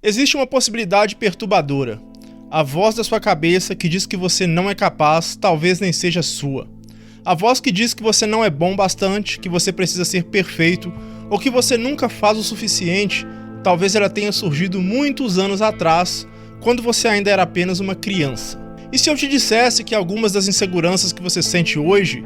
Existe uma possibilidade perturbadora. A voz da sua cabeça que diz que você não é capaz, talvez nem seja sua. A voz que diz que você não é bom bastante, que você precisa ser perfeito, ou que você nunca faz o suficiente, talvez ela tenha surgido muitos anos atrás, quando você ainda era apenas uma criança. E se eu te dissesse que algumas das inseguranças que você sente hoje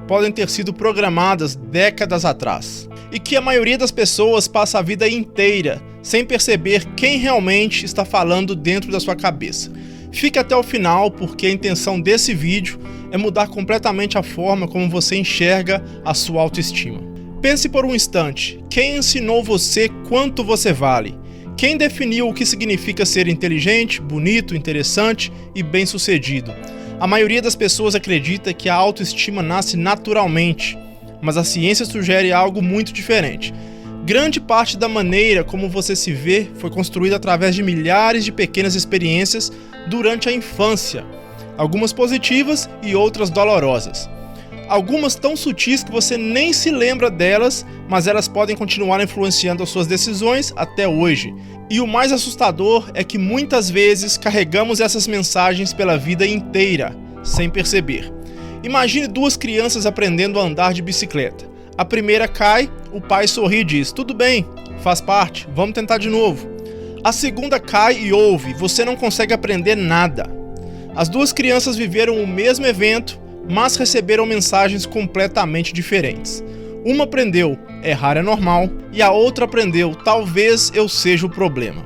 podem ter sido programadas décadas atrás? E que a maioria das pessoas passa a vida inteira sem perceber quem realmente está falando dentro da sua cabeça. Fique até o final, porque a intenção desse vídeo é mudar completamente a forma como você enxerga a sua autoestima. Pense por um instante, quem ensinou você quanto você vale? Quem definiu o que significa ser inteligente, bonito, interessante e bem-sucedido? A maioria das pessoas acredita que a autoestima nasce naturalmente, mas a ciência sugere algo muito diferente. Grande parte da maneira como você se vê foi construída através de milhares de pequenas experiências durante a infância, algumas positivas e outras dolorosas. Algumas tão sutis que você nem se lembra delas, mas elas podem continuar influenciando as suas decisões até hoje. E o mais assustador é que muitas vezes carregamos essas mensagens pela vida inteira, sem perceber. Imagine duas crianças aprendendo a andar de bicicleta. A primeira cai, o pai sorri e diz: "Tudo bem, faz parte, vamos tentar de novo." A segunda cai e ouve: "Você não consegue aprender nada." As duas crianças viveram o mesmo evento, mas receberam mensagens completamente diferentes. Uma aprendeu: "Errar é normal", e a outra aprendeu: "Talvez eu seja o problema."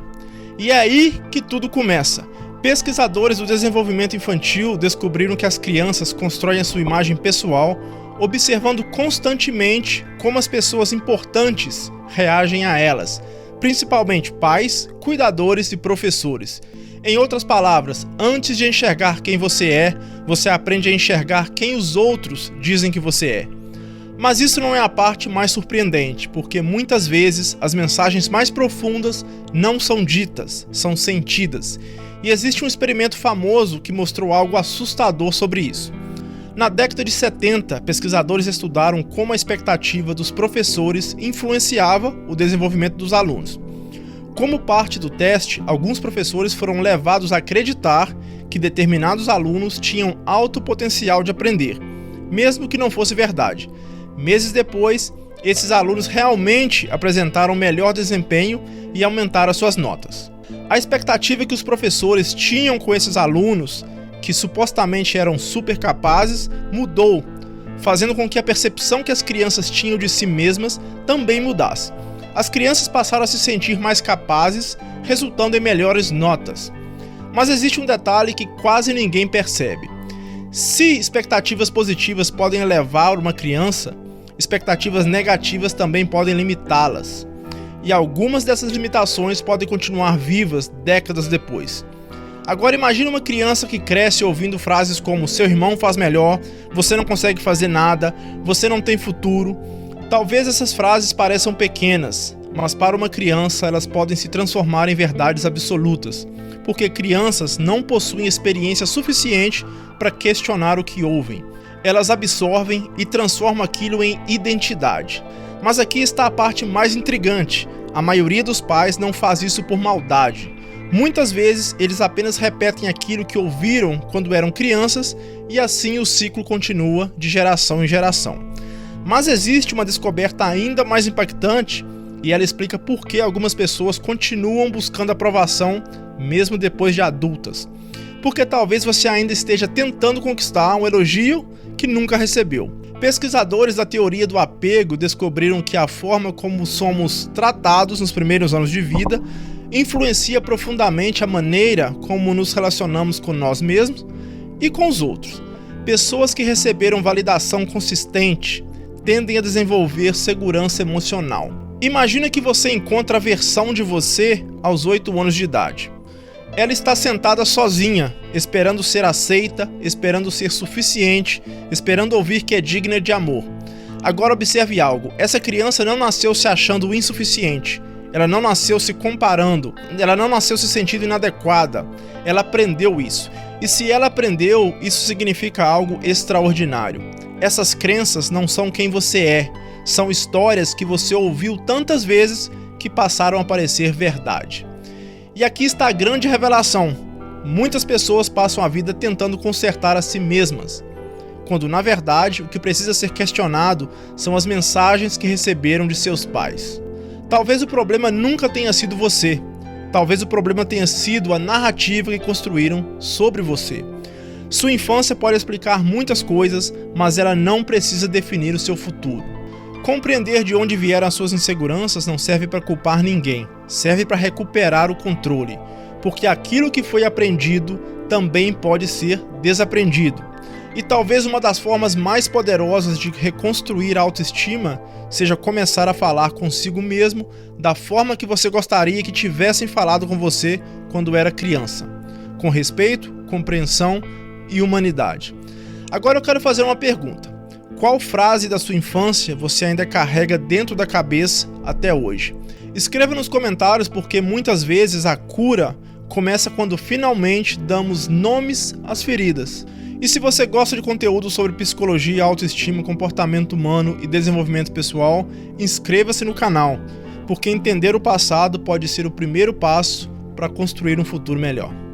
E é aí que tudo começa. Pesquisadores do desenvolvimento infantil descobriram que as crianças constroem a sua imagem pessoal observando constantemente como as pessoas importantes reagem a elas, principalmente pais, cuidadores e professores. Em outras palavras, antes de enxergar quem você é, você aprende a enxergar quem os outros dizem que você é. Mas isso não é a parte mais surpreendente, porque muitas vezes as mensagens mais profundas não são ditas, são sentidas. E existe um experimento famoso que mostrou algo assustador sobre isso. Na década de 70, pesquisadores estudaram como a expectativa dos professores influenciava o desenvolvimento dos alunos. Como parte do teste, alguns professores foram levados a acreditar que determinados alunos tinham alto potencial de aprender, mesmo que não fosse verdade. Meses depois, esses alunos realmente apresentaram melhor desempenho e aumentaram suas notas. A expectativa que os professores tinham com esses alunos, que supostamente eram super capazes, mudou, fazendo com que a percepção que as crianças tinham de si mesmas também mudasse. As crianças passaram a se sentir mais capazes, resultando em melhores notas. Mas existe um detalhe que quase ninguém percebe. Se expectativas positivas podem elevar uma criança, expectativas negativas também podem limitá-las. E algumas dessas limitações podem continuar vivas décadas depois. Agora imagine uma criança que cresce ouvindo frases como "seu irmão faz melhor", "você não consegue fazer nada", "você não tem futuro". Talvez essas frases pareçam pequenas, mas para uma criança elas podem se transformar em verdades absolutas, porque crianças não possuem experiência suficiente para questionar o que ouvem. Elas absorvem e transformam aquilo em identidade. Mas aqui está a parte mais intrigante: a maioria dos pais não faz isso por maldade. Muitas vezes eles apenas repetem aquilo que ouviram quando eram crianças e assim o ciclo continua de geração em geração. Mas existe uma descoberta ainda mais impactante e ela explica por que algumas pessoas continuam buscando aprovação mesmo depois de adultas. Porque talvez você ainda esteja tentando conquistar um elogio que nunca recebeu. Pesquisadores da teoria do apego descobriram que a forma como somos tratados nos primeiros anos de vida influencia profundamente a maneira como nos relacionamos com nós mesmos e com os outros. Pessoas que receberam validação consistente tendem a desenvolver segurança emocional. Imagina que você encontra a versão de você aos 8 anos de idade. Ela está sentada sozinha, esperando ser aceita, esperando ser suficiente, esperando ouvir que é digna de amor. Agora observe algo: essa criança não nasceu se achando insuficiente. Ela não nasceu se comparando, ela não nasceu se sentindo inadequada, ela aprendeu isso. E se ela aprendeu, isso significa algo extraordinário. Essas crenças não são quem você é, são histórias que você ouviu tantas vezes que passaram a parecer verdade. E aqui está a grande revelação. Muitas pessoas passam a vida tentando consertar a si mesmas, quando na verdade o que precisa ser questionado são as mensagens que receberam de seus pais. Talvez o problema nunca tenha sido você. Talvez o problema tenha sido a narrativa que construíram sobre você. Sua infância pode explicar muitas coisas, mas ela não precisa definir o seu futuro. Compreender de onde vieram as suas inseguranças não serve para culpar ninguém, serve para recuperar o controle, porque aquilo que foi aprendido também pode ser desaprendido. E talvez uma das formas mais poderosas de reconstruir a autoestima seja começar a falar consigo mesmo da forma que você gostaria que tivessem falado com você quando era criança, com respeito, compreensão e humanidade. Agora eu quero fazer uma pergunta. Qual frase da sua infância você ainda carrega dentro da cabeça até hoje? Escreva nos comentários, porque muitas vezes a cura começa quando finalmente damos nomes às feridas. E se você gosta de conteúdo sobre psicologia, autoestima, comportamento humano e desenvolvimento pessoal, inscreva-se no canal, porque entender o passado pode ser o primeiro passo para construir um futuro melhor.